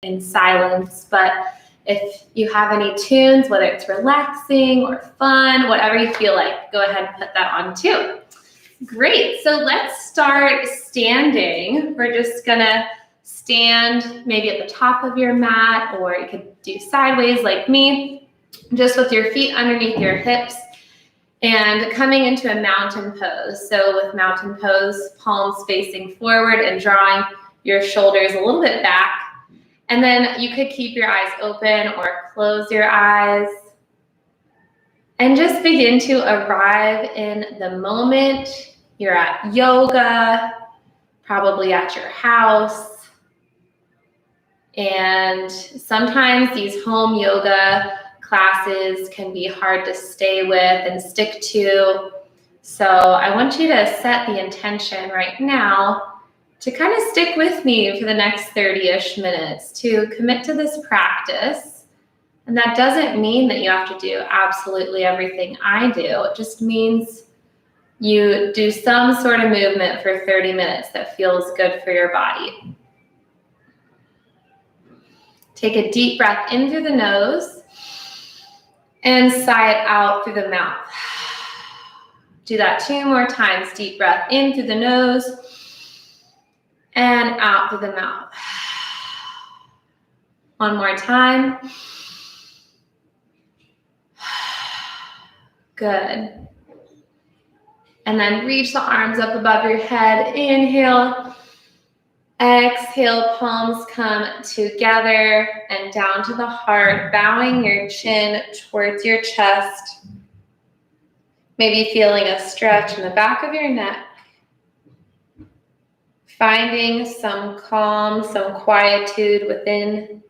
in silence, but if you have any tunes, whether it's relaxing or fun, whatever you feel like, go ahead and put that on too. Great, so let's start standing. We're just gonna stand maybe at the top of your mat, or you could do sideways like me, just with your feet underneath your hips and coming into a mountain pose. So with mountain pose, palms facing forward and drawing your shoulders a little bit back. And then you could keep your eyes open or close your eyes and just begin to arrive in the moment. You're at yoga, probably at your house. And sometimes these home yoga classes can be hard to stay with and stick to. So I want you to set the intention right now to kind of stick with me for the next 30-ish minutes, to commit to this practice. And that doesn't mean that you have to do absolutely everything I do. It just means you do some sort of movement for 30 minutes that feels good for your body. Take a deep breath in through the nose and sigh it out through the mouth. Do that 2 more times. Deep breath in through the nose and out through the mouth. One more time. Good. And then reach the arms up above your head. Inhale. Exhale, palms come together and down to the heart, bowing your chin towards your chest. Maybe feeling a stretch in the back of your neck. Finding some calm, some quietude within.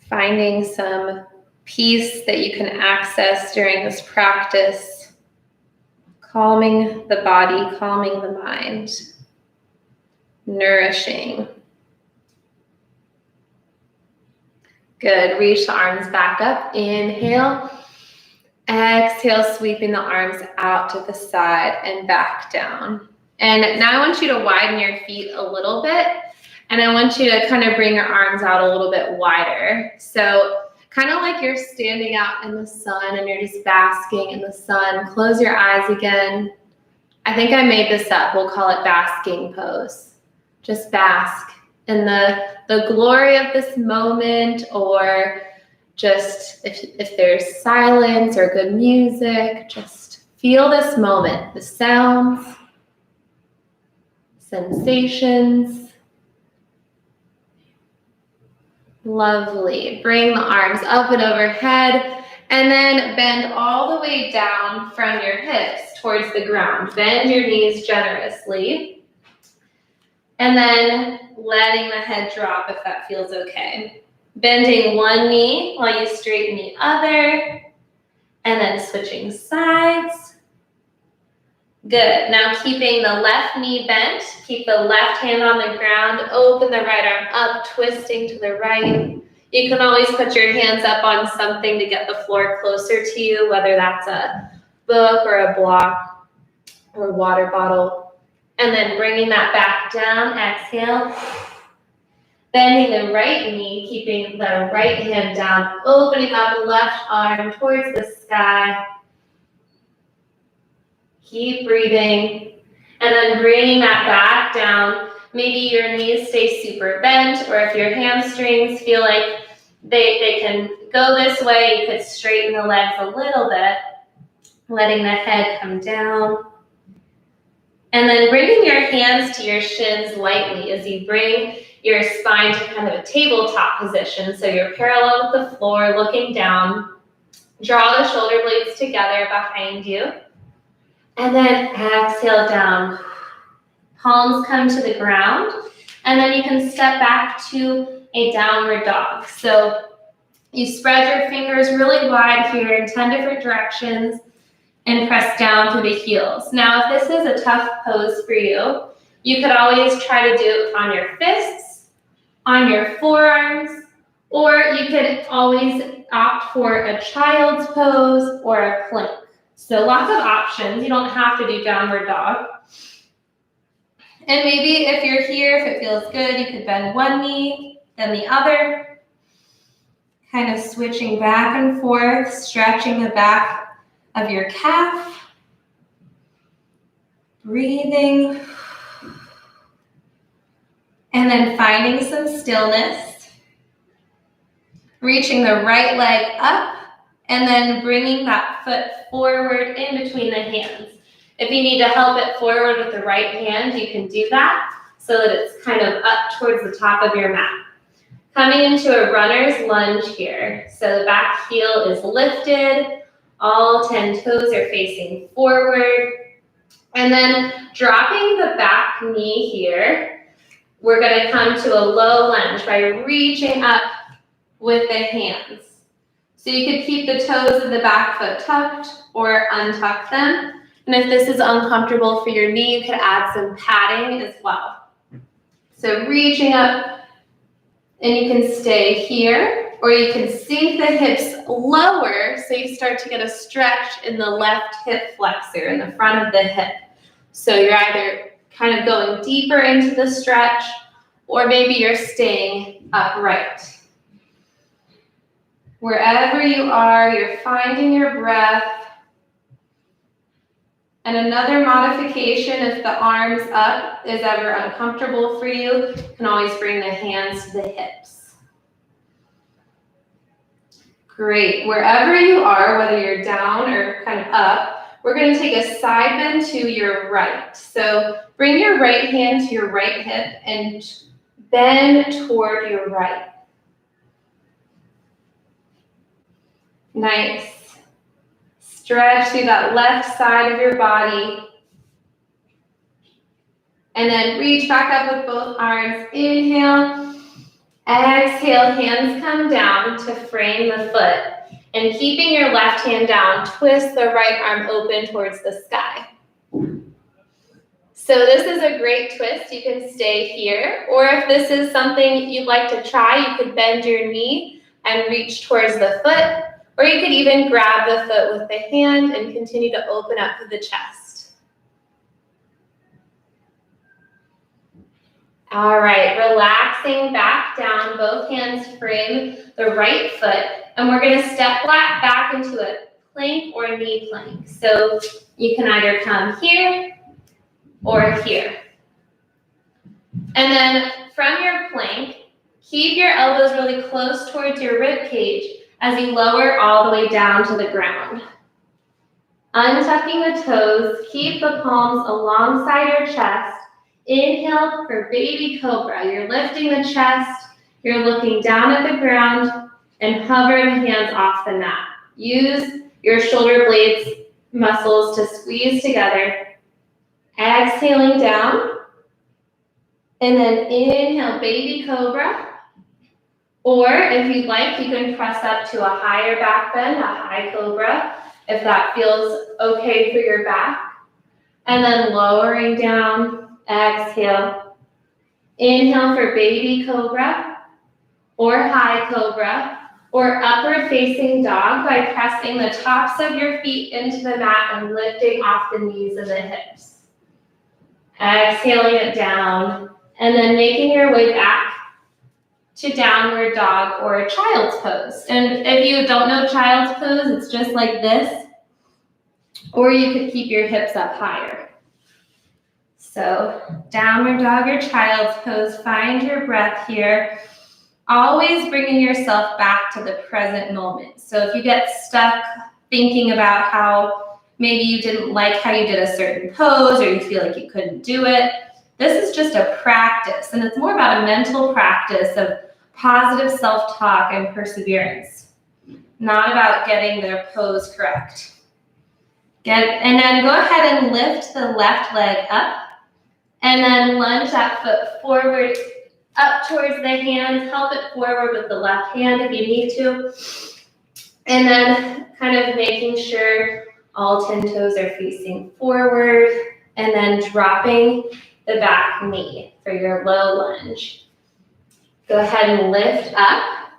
Finding some peace that you can access during this practice. Calming the body, calming the mind. Nourishing. Good. Reach the arms back up. Inhale. Exhale, sweeping the arms out to the side and back down. And now I want you to widen your feet a little bit, and I want you to kind of bring your arms out a little bit wider. So kind of like you're standing out in the sun and you're just basking in the sun. Close your eyes again. I think I made this up. We'll call it basking pose. Just bask in the glory of this moment, or just if there's silence or good music, just feel this moment, the sounds, sensations. Lovely. Bring the arms up and overhead, and then bend all the way down from your hips towards the ground. Bend your knees generously, and then letting the head drop if that feels okay. Bending one knee while you straighten the other, and then switching sides. Good. Now keeping the left knee bent, keep the left hand on the ground, open the right arm up, twisting to the right. You can always put your hands up on something to get the floor closer to you, whether that's a book or a block or a water bottle. And then bringing that back down, exhale. Bending the right knee, keeping the right hand down, opening up the left arm towards the sky. Keep breathing, and then bringing that back down. Maybe your knees stay super bent, or if your hamstrings feel like they can go this way, you could straighten the legs a little bit, letting the head come down. And then bringing your hands to your shins lightly as you bring your spine to kind of a tabletop position. So you're parallel with the floor, looking down. Draw the shoulder blades together behind you. And then exhale down. Palms come to the ground. And then you can step back to a downward dog. So you spread your fingers really wide here in 10 different directions and press down through the heels. Now, if this is a tough pose for you, you could always try to do it on your fists, on your forearms, or you could always opt for a child's pose or a plank. So lots of options. You don't have to do downward dog. And maybe if you're here, if it feels good, you could bend one knee then the other. Kind of switching back and forth, stretching the back of your calf. Breathing. And then finding some stillness. Reaching the right leg up and then bringing that foot forward in between the hands. If you need to help it forward with the right hand, you can do that so that it's kind of up towards the top of your mat. Coming into a runner's lunge here. So the back heel is lifted, all 10 toes are facing forward. And then dropping the back knee here, we're going to come to a low lunge by reaching up with the hands. So you could keep the toes of the back foot tucked or untuck them. And if this is uncomfortable for your knee, you could add some padding as well. So reaching up, and you can stay here, or you can sink the hips lower so you start to get a stretch in the left hip flexor in the front of the hip. So you're either kind of going deeper into the stretch, or maybe you're staying upright. Wherever you are, you're finding your breath. And another modification, if the arms up is ever uncomfortable for you, you can always bring the hands to the hips. Great. Wherever you are, whether you're down or kind of up, we're going to take a side bend to your right. So bring your right hand to your right hip and bend toward your right. Nice. Stretch through that left side of your body. And then reach back up with both arms. Inhale. Exhale, hands come down to frame the foot. And keeping your left hand down, twist the right arm open towards the sky. So this is a great twist. You can stay here. Or if this is something you'd like to try, you could bend your knee and reach towards the foot. Or you could even grab the foot with the hand and continue to open up to the chest. All right, relaxing back down, both hands frame the right foot, and we're going to step flat back into a plank or knee plank. So you can either come here or here. And then from your plank, keep your elbows really close towards your rib cage as you lower all the way down to the ground. Untucking the toes, keep the palms alongside your chest. Inhale for baby cobra. You're lifting the chest, you're looking down at the ground, and hover the hands off the mat. Use your shoulder blades muscles to squeeze together. Exhaling down, and then inhale, baby cobra. Or if you'd like, you can press up to a higher back bend, a high cobra, if that feels okay for your back. And then lowering down, exhale. Inhale for baby cobra, or high cobra, or upward facing dog by pressing the tops of your feet into the mat and lifting off the knees and the hips. Exhaling it down, and then making your way back to downward dog or child's pose. And if you don't know child's pose, it's just like this, or you could keep your hips up higher. So downward dog or child's pose, find your breath here, always bringing yourself back to the present moment. So if you get stuck thinking about how maybe you didn't like how you did a certain pose, or you feel like you couldn't do it, this is just a practice, and it's more about a mental practice of positive self-talk and perseverance, not about getting their pose correct. And then go ahead and lift the left leg up, and then lunge that foot forward, up towards the hands. Help it forward with the left hand if you need to. And then kind of making sure all 10 toes are facing forward, and then dropping the back knee for your low lunge. Go ahead and lift up.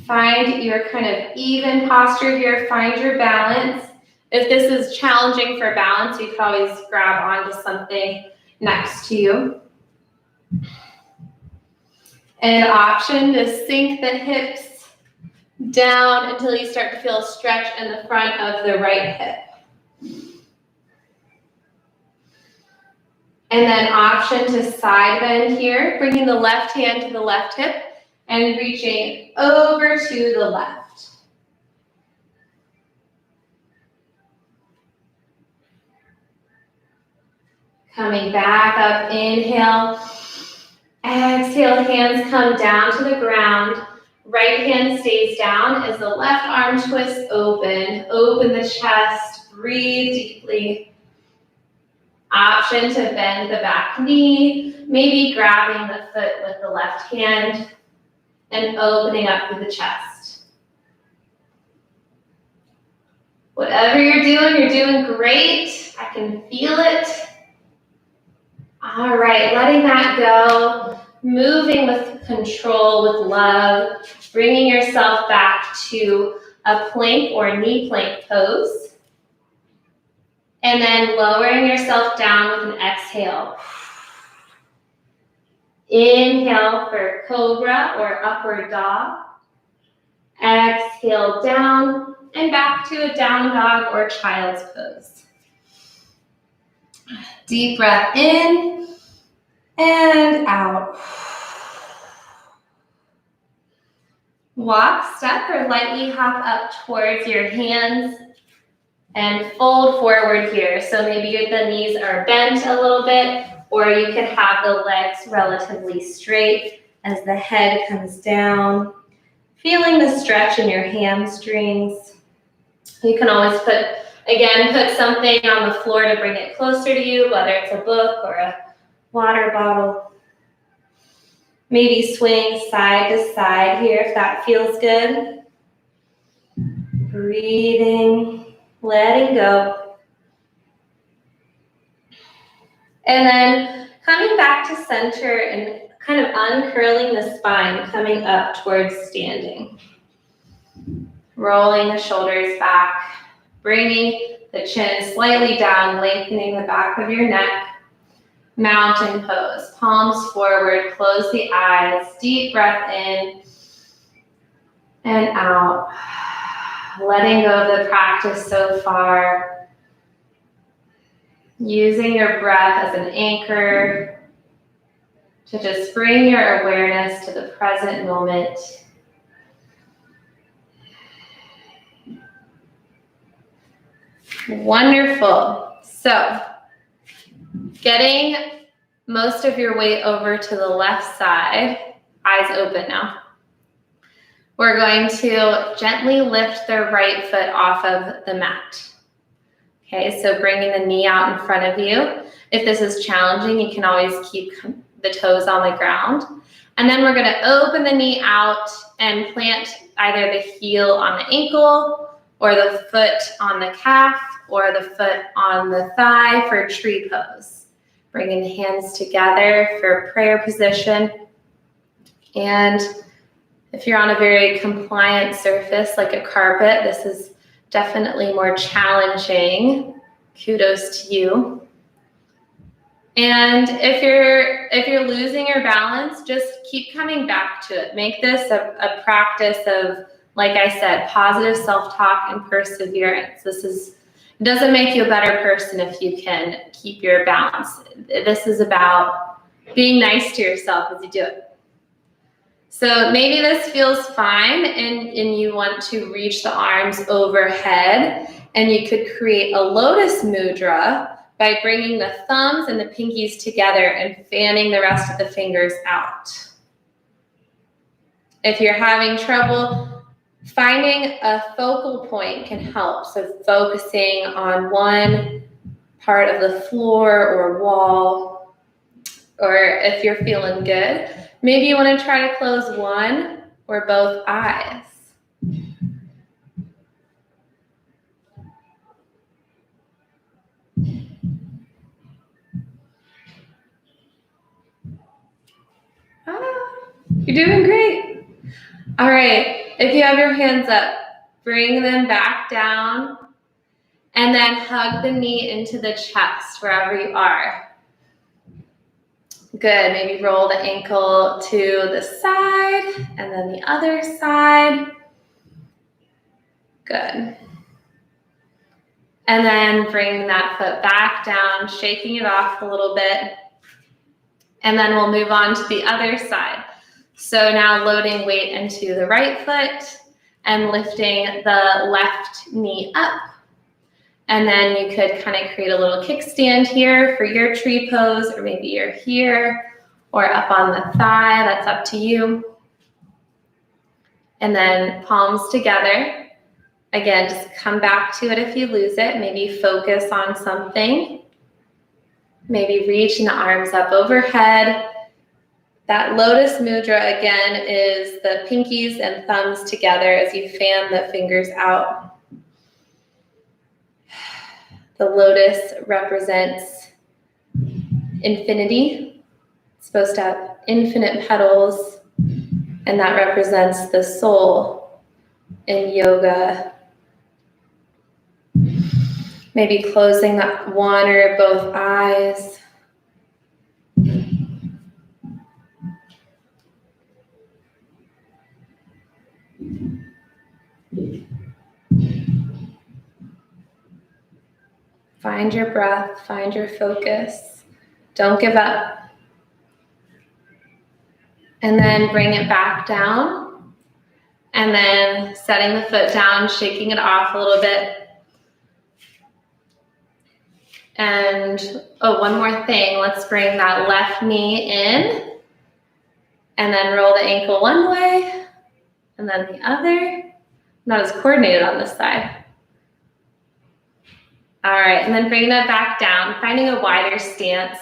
Find your kind of even posture here. Find your balance. If this is challenging for balance, you can always grab onto something next to you. An option to sink the hips down until you start to feel a stretch in the front of the right hip. And then option to side bend here, bringing the left hand to the left hip and reaching over to the left. Coming back up, inhale. Exhale, hands come down to the ground. Right hand stays down as the left arm twists open. Open the chest, breathe deeply. Option to bend the back knee, maybe grabbing the foot with the left hand and opening up through the chest. Whatever you're doing great. I can feel it. All right, letting that go, moving with control, with love, bringing yourself back to a plank or knee plank pose. And then lowering yourself down with an exhale. Inhale for cobra or upward dog. Exhale down and back to a down dog or child's pose. Deep breath in and out. Walk, step, or lightly hop up towards your hands and fold forward here. So maybe the knees are bent a little bit, or you could have the legs relatively straight as the head comes down. Feeling the stretch in your hamstrings. You can always put something on the floor to bring it closer to you, whether it's a book or a water bottle. Maybe swing side to side here if that feels good. Breathing. Letting go. And then coming back to center and kind of uncurling the spine, coming up towards standing. Rolling the shoulders back, bringing the chin slightly down, lengthening the back of your neck. Mountain pose, palms forward, close the eyes, deep breath in and out. Letting go of the practice so far. Using your breath as an anchor to just bring your awareness to the present moment. Wonderful. So, getting most of your weight over to the left side, eyes open now. We're going to gently lift the right foot off of the mat. Okay, so bringing the knee out in front of you. If this is challenging, you can always keep the toes on the ground. And then we're going to open the knee out and plant either the heel on the ankle or the foot on the calf or the foot on the thigh for tree pose. Bringing the hands together for prayer position. And if you're on a very compliant surface like a carpet, this is definitely more challenging. Kudos to you. And if you're losing your balance, just keep coming back to it. Make this a practice of, like I said, positive self-talk and perseverance. It doesn't make you a better person if you can keep your balance. This is about being nice to yourself as you do it. So maybe this feels fine and you want to reach the arms overhead, and you could create a Lotus Mudra by bringing the thumbs and the pinkies together and fanning the rest of the fingers out. If you're having trouble, finding a focal point can help. So focusing on one part of the floor or wall, or if you're feeling good, maybe you want to try to close one or both eyes. You're doing great. All right, if you have your hands up, bring them back down and then hug the knee into the chest wherever you are. Good. Maybe roll the ankle to the side and then the other side. Good. And then bring that foot back down, shaking it off a little bit. And then we'll move on to the other side. So now loading weight into the right foot and lifting the left knee up. And then you could kind of create a little kickstand here for your tree pose, or maybe you're here or up on the thigh. That's up to you. And then palms together. Again, just come back to it if you lose it. Maybe focus on something. Maybe reaching the arms up overhead. That Lotus Mudra, again, is the pinkies and thumbs together as you fan the fingers out. The lotus represents infinity. It's supposed to have infinite petals, and that represents the soul in yoga. Maybe closing that one or both eyes. Find your breath, find your focus. Don't give up. And then bring it back down. And then setting the foot down, shaking it off a little bit. And one more thing, let's bring that left knee in and then roll the ankle one way and then the other. Not as coordinated on this side. All right, and then bringing that back down, finding a wider stance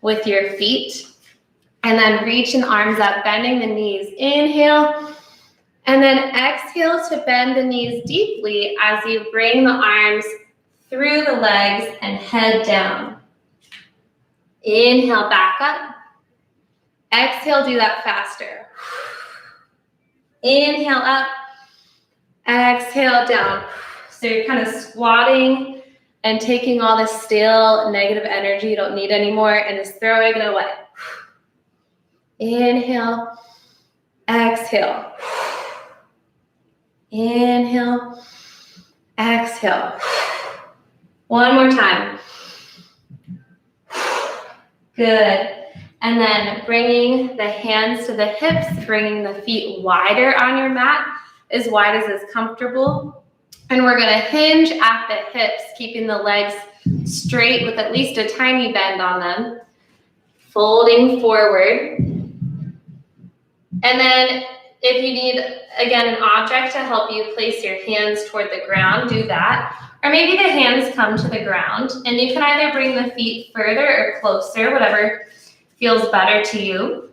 with your feet, and then reaching the arms up, bending the knees. Inhale, and then exhale to bend the knees deeply as you bring the arms through the legs and head down. Inhale, back up. Exhale, do that faster. Inhale up, exhale down. So you're kind of squatting and taking all this stale negative energy you don't need anymore and just throwing it away. Inhale, exhale. Inhale, exhale. One more time. Good. And then bringing the hands to the hips, bringing the feet wider on your mat, as wide as is comfortable. And we're going to hinge at the hips, keeping the legs straight with at least a tiny bend on them. Folding forward. And then if you need, again, an object to help you place your hands toward the ground, do that. Or maybe the hands come to the ground. And you can either bring the feet further or closer, whatever feels better to you.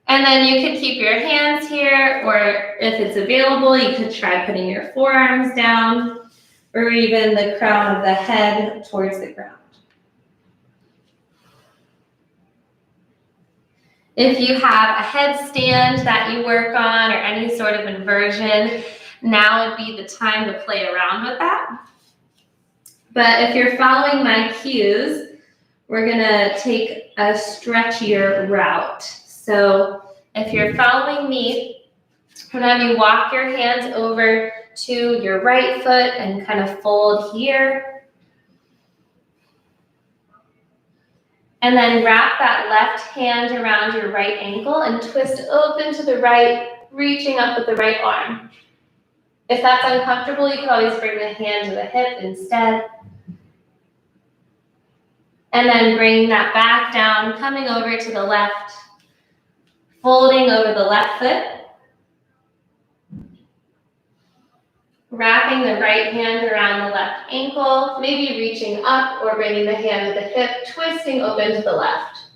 And then you could keep your hands here, or if it's available, you could try putting your forearms down, or even the crown of the head towards the ground. If you have a headstand that you work on or any sort of inversion, now would be the time to play around with that. But if you're following my cues, we're gonna take a stretchier route. So if you're following me, I'm gonna have you walk your hands over to your right foot and kind of fold here. And then wrap that left hand around your right ankle and twist open to the right, reaching up with the right arm. If that's uncomfortable, you can always bring the hand to the hip instead. And then bring that back down, coming over to the left, folding over the left foot. Wrapping the right hand around the left ankle, maybe reaching up or bringing the hand to the hip, twisting open to the left.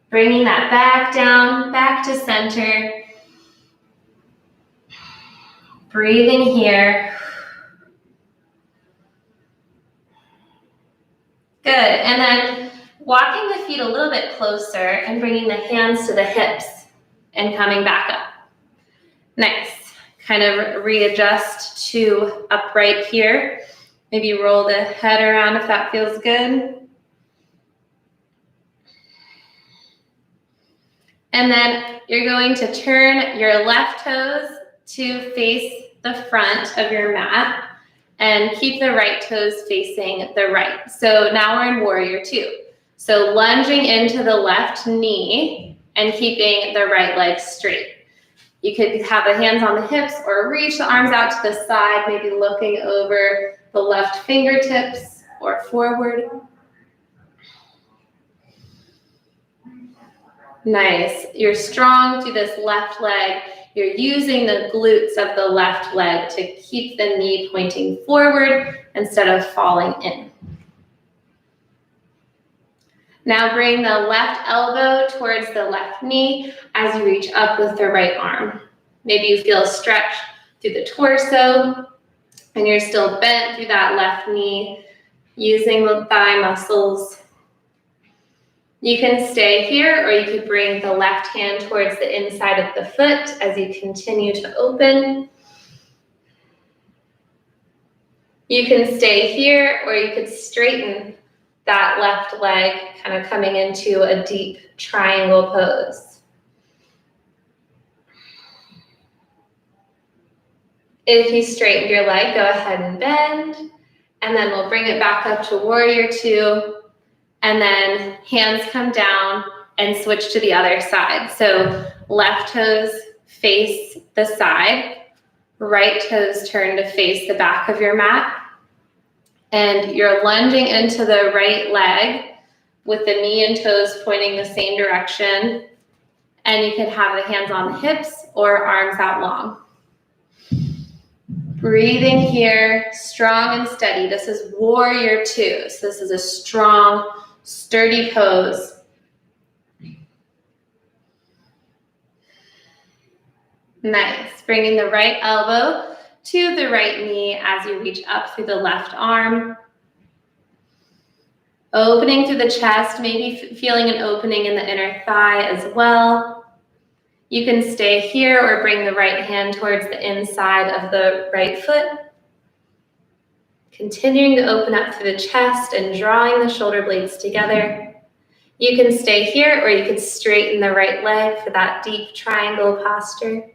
Bringing that back down, back to center. Breathing here. Good, and then walking the feet a little bit closer and bringing the hands to the hips and coming back up. Nice. Kind of readjust to upright here. Maybe roll the head around if that feels good. And then you're going to turn your left toes to face the front of your mat and keep the right toes facing the right. So now we're in warrior two. So lunging into the left knee and keeping the right leg straight. You could have the hands on the hips or reach the arms out to the side, maybe looking over the left fingertips or forward. Nice. You're strong through this left leg. You're using the glutes of the left leg to keep the knee pointing forward instead of falling in. Now bring the left elbow towards the left knee as you reach up with the right arm. Maybe you feel a stretch through the torso and you're still bent through that left knee, using the thigh muscles. You can stay here, or you could bring the left hand towards the inside of the foot as you continue to open. You can stay here, or you could straighten that left leg, kind of coming into a deep triangle pose. If you straighten your leg, go ahead and bend, and then we'll bring it back up to warrior two, and then hands come down and switch to the other side. So left toes face the side, right toes turn to face the back of your mat, and you're lunging into the right leg with the knee and toes pointing the same direction, and you can have the hands on the hips or arms out long. Breathing here, strong and steady. This is warrior two, so this is a strong, sturdy pose. Nice. Bringing the right elbow to the right knee as you reach up through the left arm. Opening through the chest, maybe feeling an opening in the inner thigh as well. You can stay here or bring the right hand towards the inside of the right foot. Continuing to open up through the chest and drawing the shoulder blades together. You can stay here or you could straighten the right leg for that deep triangle posture.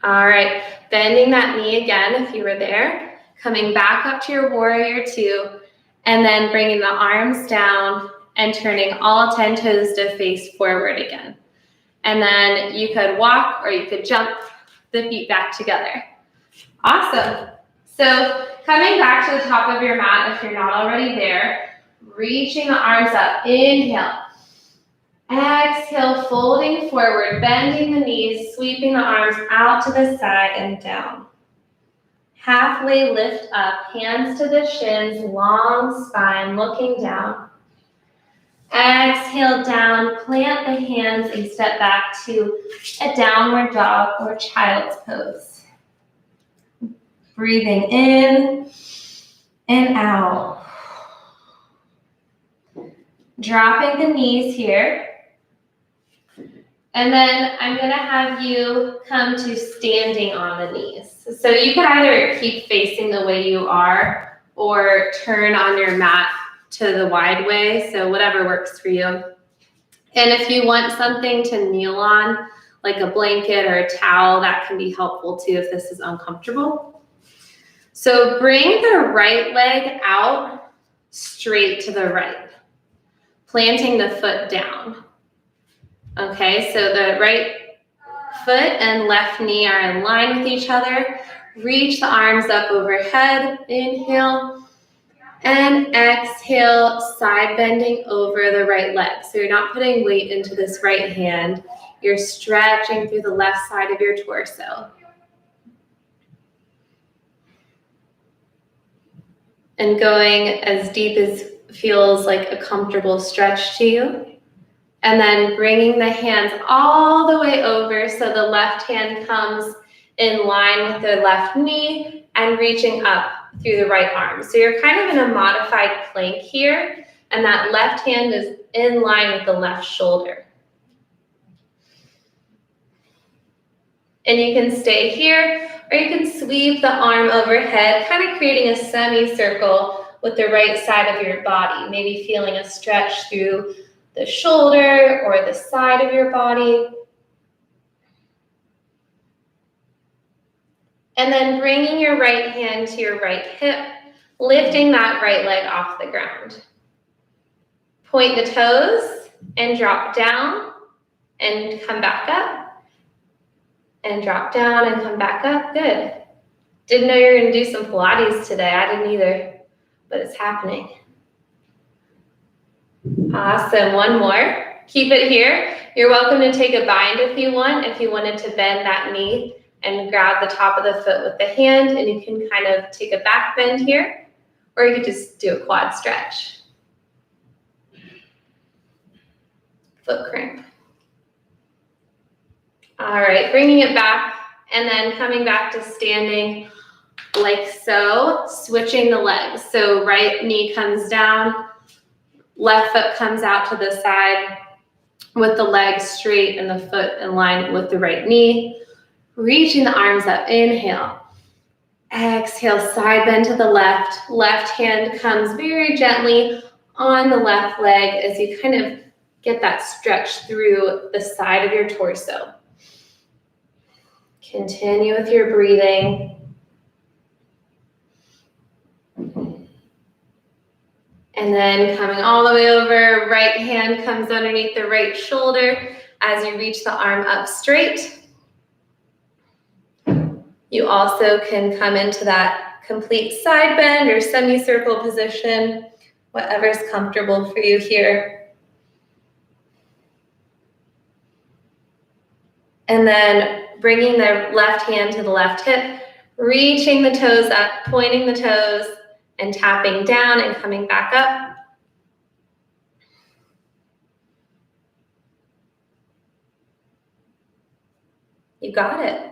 All right, bending that knee again if you were there. Coming back up to your warrior two, and then bringing the arms down and turning all 10 toes to face forward again. And then you could walk or you could jump the feet back together. Awesome. So coming back to the top of your mat, if you're not already there, reaching the arms up, inhale. Exhale, folding forward, bending the knees, sweeping the arms out to the side and down. Halfway lift up, hands to the shins, long spine, looking down. Exhale down, plant the hands and step back to a downward dog or child's pose. Breathing in and out. Dropping the knees here. And then I'm going to have you come to standing on the knees. So you can either keep facing the way you are or turn on your mat to the wide way, so whatever works for you. And if you want something to kneel on, like a blanket or a towel, that can be helpful too if this is uncomfortable. So bring the right leg out straight to the right, planting the foot down. Okay, so the right foot and left knee are in line with each other. Reach the arms up overhead, inhale, and exhale, side bending over the right leg. So you're not putting weight into this right hand. You're stretching through the left side of your torso. And going as deep as feels like a comfortable stretch to you. And then bringing the hands all the way over so the left hand comes in line with the left knee and reaching up through the right arm. So you're kind of in a modified plank here, and that left hand is in line with the left shoulder. And you can stay here, or you can sweep the arm overhead, kind of creating a semicircle with the right side of your body, maybe feeling a stretch through the shoulder or the side of your body. And then bringing your right hand to your right hip, lifting that right leg off the ground. Point the toes and drop down and come back up. And drop down and come back up. Good. Didn't know you were going to do some Pilates today. I didn't either, but it's happening. Awesome. One more. Keep it here. You're welcome to take a bind if you want, if you wanted to bend that knee and grab the top of the foot with the hand, and you can kind of take a back bend here, or you could just do a quad stretch. Foot cramp. All right, bringing it back and then coming back to standing like so, switching the legs. So right knee comes down, left foot comes out to the side with the leg straight and the foot in line with the right knee. Reaching the arms up, inhale. Exhale, side bend to the left. Left hand comes very gently on the left leg as you kind of get that stretch through the side of your torso. Continue with your breathing. And then coming all the way over, right hand comes underneath the right shoulder as you reach the arm up straight. You also can come into that complete side bend or semicircle position, whatever's comfortable for you here. And then bringing the left hand to the left hip, reaching the toes up, pointing the toes, and tapping down and coming back up. You got it.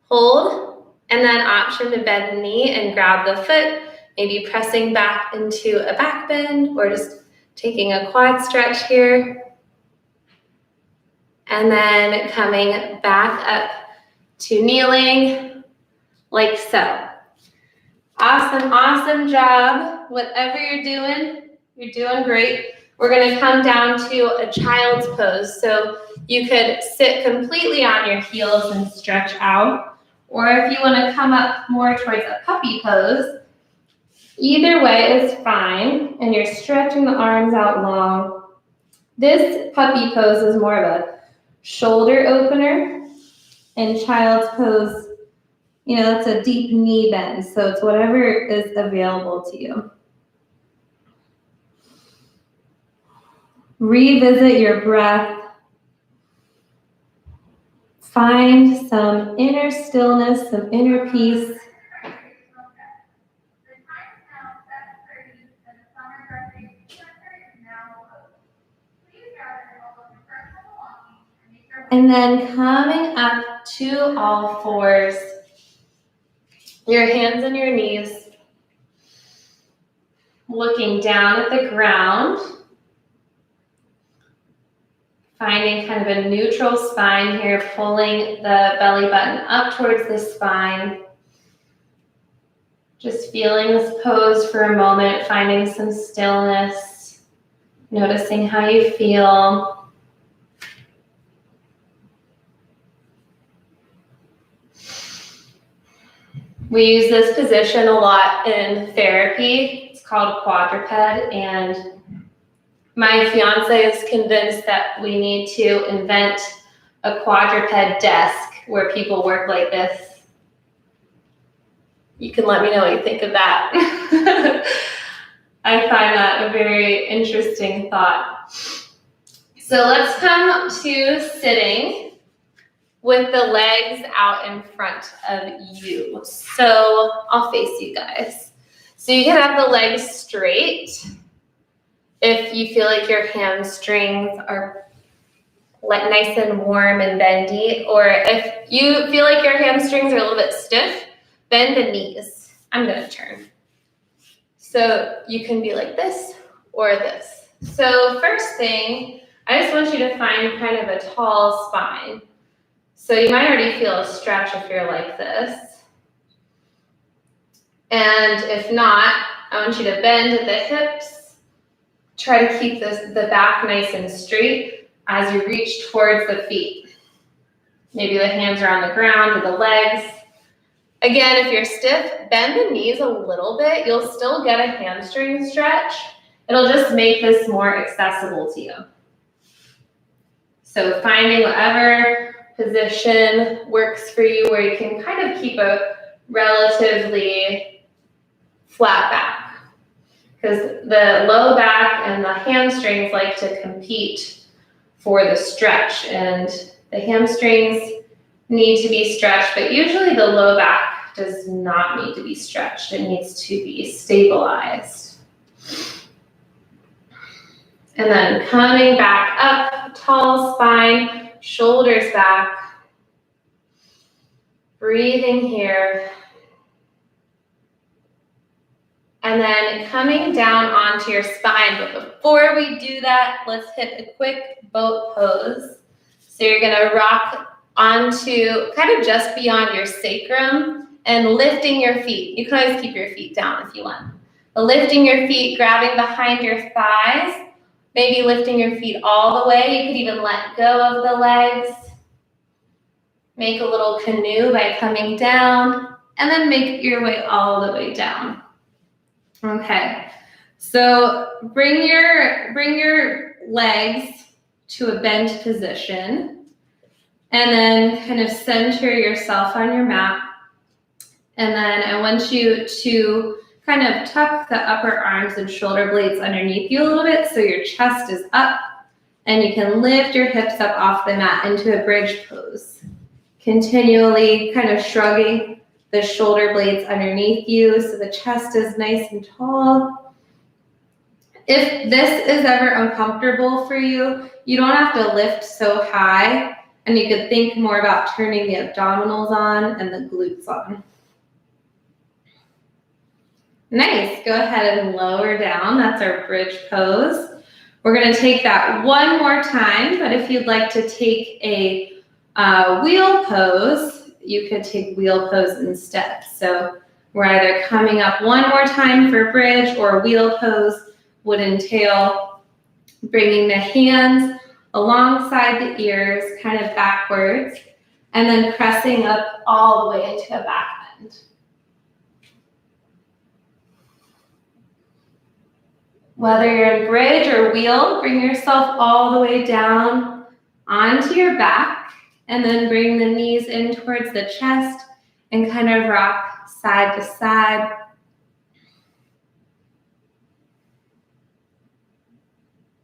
Hold, and then option to bend the knee and grab the foot, maybe pressing back into a back bend or just taking a quad stretch here. And then coming back up to kneeling like so. Awesome, awesome job. Whatever you're doing great. We're gonna come down to a child's pose. So you could sit completely on your heels and stretch out. Or if you wanna come up more towards a puppy pose, either way is fine. And you're stretching the arms out long. This puppy pose is more of a shoulder opener, and child's pose, it's a deep knee bend, so it's whatever is available to you. Revisit your breath. Find some inner stillness, some inner peace. And then coming up to all fours, your hands on your knees, looking down at the ground, finding kind of a neutral spine here, pulling the belly button up towards the spine. Just feeling this pose for a moment, finding some stillness, noticing how you feel. We use this position a lot in therapy. It's called Quadruped, and my fiance is convinced that we need to invent a quadruped desk where people work like this. You can let me know what you think of that. I find that a very interesting thought. So let's come to sitting with the legs out in front of you. So I'll face you guys. So you can have the legs straight if you feel like your hamstrings are nice and warm and bendy, or if you feel like your hamstrings are a little bit stiff, bend the knees. I'm gonna turn. So you can be like this or this. So first thing, I just want you to find kind of a tall spine. So you might already feel a stretch if you're like this. And if not, I want you to bend at the hips. Try to keep the back nice and straight as you reach towards the feet. Maybe the hands are on the ground or the legs. Again, if you're stiff, bend the knees a little bit. You'll still get a hamstring stretch. It'll just make this more accessible to you. So finding whatever position works for you where you can kind of keep a relatively flat back. Because the low back and the hamstrings like to compete for the stretch, and the hamstrings need to be stretched, but usually the low back does not need to be stretched. It needs to be stabilized. And then coming back up, tall spine, shoulders back. Breathing here. And then coming down onto your spine. But before we do that, let's hit a quick boat pose. So you're gonna rock onto kind of just beyond your sacrum and lifting your feet. You can always keep your feet down if you want. But lifting your feet, grabbing behind your thighs, maybe lifting your feet all the way. You could even let go of the legs. Make a little canoe by coming down, and then make your way all the way down. Okay, so bring your legs to a bent position, and then kind of center yourself on your mat. And then I want you to kind of tuck the upper arms and shoulder blades underneath you a little bit so your chest is up, and you can lift your hips up off the mat into a bridge pose. Continually kind of shrugging the shoulder blades underneath you so the chest is nice and tall. If this is ever uncomfortable for you, you don't have to lift so high, and you could think more about turning the abdominals on and the glutes on. Nice, go ahead and lower down. That's our bridge pose. We're gonna take that one more time, but if you'd like to take a wheel pose, you could take wheel pose instead. So we're either coming up one more time for bridge, or wheel pose would entail bringing the hands alongside the ears, kind of backwards, and then pressing up all the way into a back bend. Whether you're in bridge or wheel, bring yourself all the way down onto your back, and then bring the knees in towards the chest and kind of rock side to side.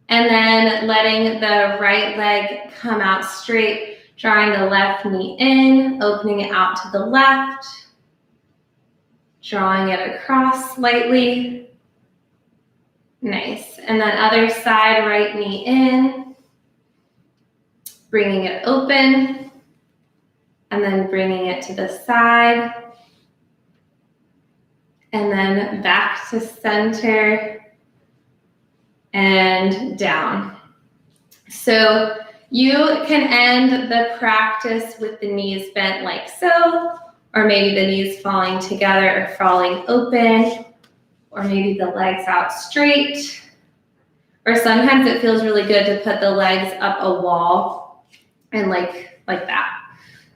And then letting the right leg come out straight, drawing the left knee in, opening it out to the left, drawing it across slightly. Nice. And then other side, right knee in, bringing it open, and then bringing it to the side, and then back to center and down. So you can end the practice with the knees bent like so, or maybe the knees falling together or falling open, or maybe the legs out straight. Or sometimes it feels really good to put the legs up a wall and like that.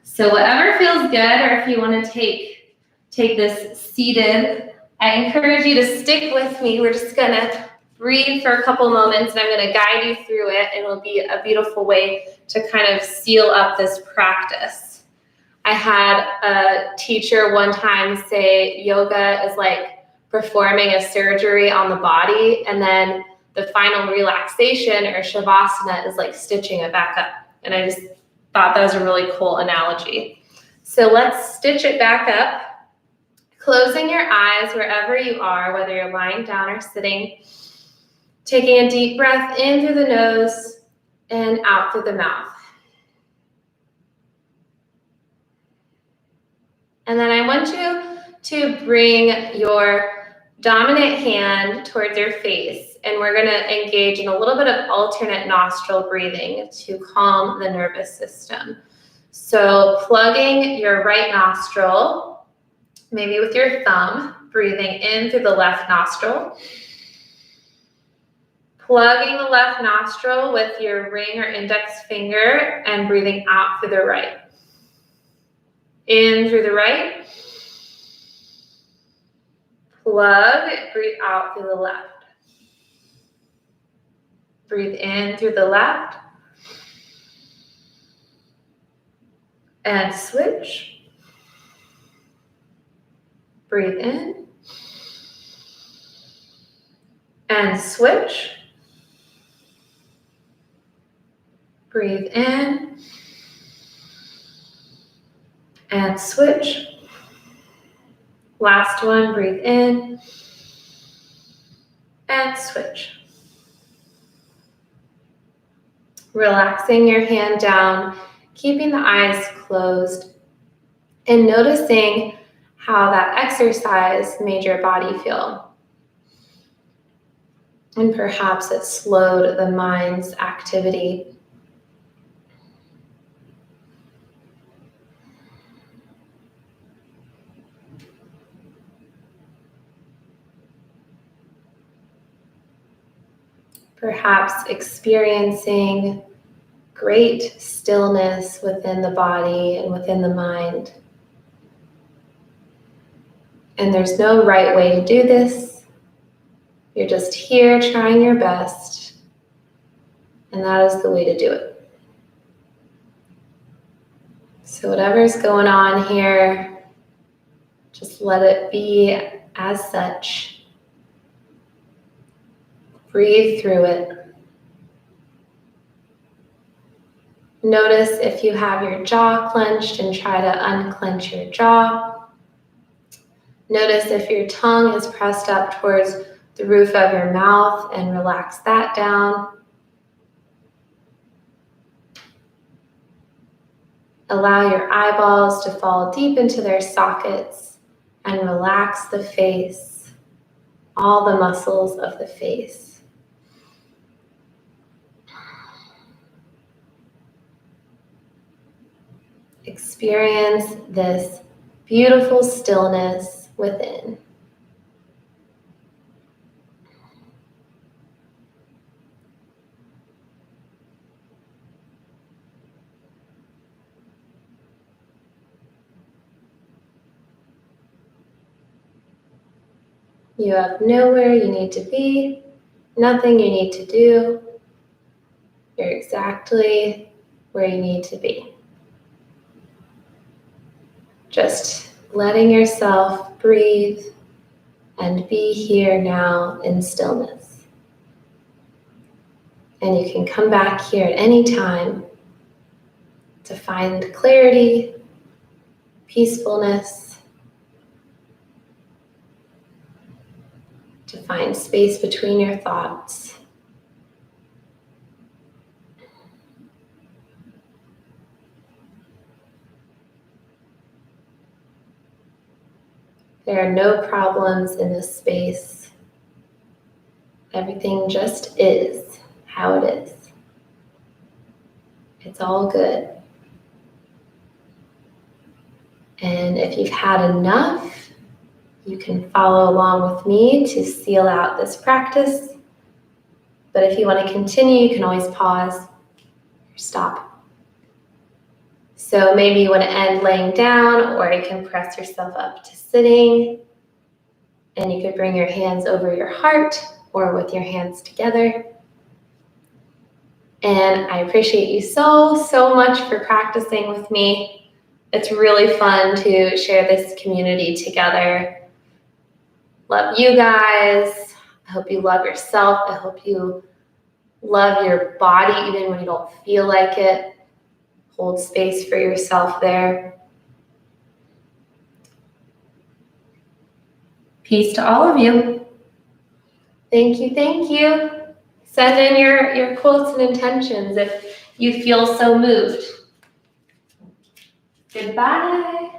So whatever feels good, or if you want to take this seated, I encourage you to stick with me. We're just gonna breathe for a couple moments, and I'm gonna guide you through it, and it'll be a beautiful way to kind of seal up this practice. I had a teacher one time say yoga is like performing a surgery on the body, and then the final relaxation or shavasana is like stitching it back up. And I just thought that was a really cool analogy. So let's stitch it back up. Closing your eyes wherever you are, whether you're lying down or sitting. Taking a deep breath in through the nose and out through the mouth. And then I want you to bring your dominant hand towards your face, and we're going to engage in a little bit of alternate nostril breathing to calm the nervous system. So plugging your right nostril, maybe with your thumb, breathing in through the left nostril. Plugging the left nostril with your ring or index finger and breathing out through the right. In through the right. Plug, breathe out through the left. Breathe in through the left. And switch. Breathe in. And switch. Breathe in. And switch. Last one, breathe in. And switch. Relaxing your hand down, keeping the eyes closed, and noticing how that exercise made your body feel. And perhaps it slowed the mind's activity. Perhaps experiencing great stillness within the body and within the mind. And there's no right way to do this. You're just here trying your best, and that is the way to do it. So whatever's going on here, just let it be as such. Breathe through it. Notice if you have your jaw clenched and try to unclench your jaw. Notice if your tongue is pressed up towards the roof of your mouth and relax that down. Allow your eyeballs to fall deep into their sockets and relax the face, all the muscles of the face. Experience this beautiful stillness within. You have nowhere you need to be, nothing you need to do. You're exactly where you need to be. Just letting yourself breathe and be here now in stillness. And you can come back here at any time to find clarity, peacefulness, to find space between your thoughts. There are no problems in this space. Everything just is how it is. It's all good. And if you've had enough, you can follow along with me to seal out this practice. But if you want to continue, you can always pause or stop. So maybe you want to end laying down, or you can press yourself up to sitting. And you could bring your hands over your heart or with your hands together. And I appreciate you so much for practicing with me. It's really fun to share this community together. Love you guys. I hope you love yourself. I hope you love your body even when you don't feel like it. Hold space for yourself there. Peace to all of you. Thank you, thank you. Send in your quotes and intentions if you feel so moved. Goodbye.